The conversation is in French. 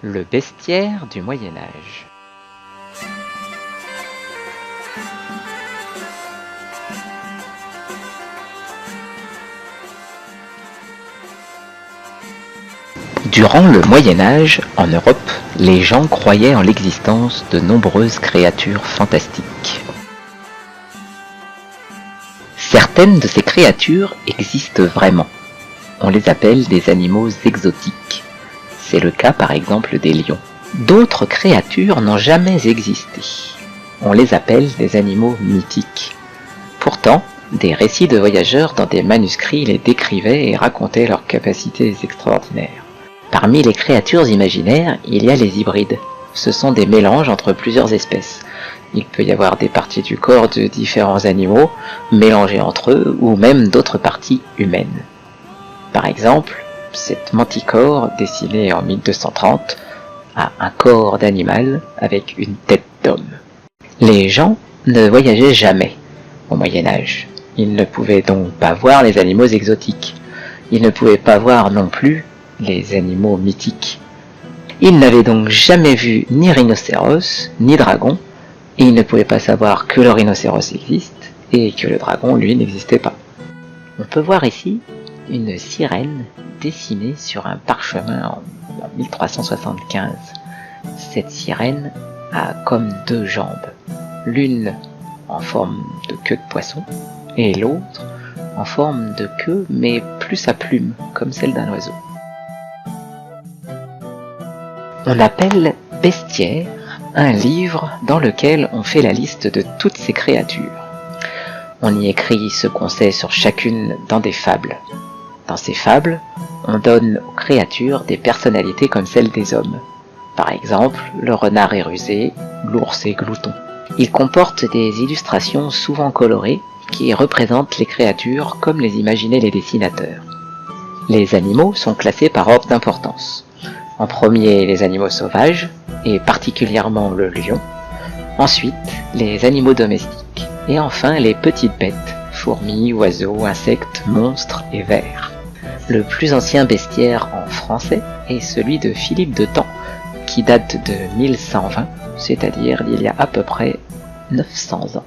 Le bestiaire du Moyen Âge. Durant le Moyen Âge, en Europe, les gens croyaient en l'existence de nombreuses créatures fantastiques. Certaines de ces créatures existent vraiment. On les appelle des animaux exotiques. C'est le cas par exemple des lions. D'autres créatures n'ont jamais existé. On les appelle des animaux mythiques. Pourtant, des récits de voyageurs dans des manuscrits les décrivaient et racontaient leurs capacités extraordinaires. Parmi les créatures imaginaires, il y a les hybrides. Ce sont des mélanges entre plusieurs espèces. Il peut y avoir des parties du corps de différents animaux, mélangées entre eux, ou même d'autres parties humaines. Par exemple, cette manticore, dessinée en 1230, a un corps d'animal avec une tête d'homme. Les gens ne voyageaient jamais au Moyen-Âge. Ils ne pouvaient donc pas voir les animaux exotiques. Ils ne pouvaient pas voir non plus les animaux mythiques. Ils n'avaient donc jamais vu ni rhinocéros, ni dragon, et ils ne pouvaient pas savoir que le rhinocéros existe, et que le dragon, lui, n'existait pas. On peut voir ici une sirène dessinée sur un parchemin en 1375. Cette sirène a comme deux jambes, l'une en forme de queue de poisson, et l'autre en forme de queue, mais plus à plumes, comme celle d'un oiseau. On appelle bestiaire un livre dans lequel on fait la liste de toutes ces créatures. On y écrit ce qu'on sait sur chacune dans des fables. Dans ces fables, on donne aux créatures des personnalités comme celles des hommes. Par exemple, le renard est rusé, l'ours est glouton. Il comporte des illustrations souvent colorées qui représentent les créatures comme les imaginaient les dessinateurs. Les animaux sont classés par ordre d'importance. En premier, les animaux sauvages, et particulièrement le lion. Ensuite, les animaux domestiques. Et enfin, les petites bêtes, fourmis, oiseaux, insectes, monstres et vers. Le plus ancien bestiaire en français est celui de Philippe de Tancq, qui date de 1120, c'est-à-dire d'il y a à peu près 900 ans.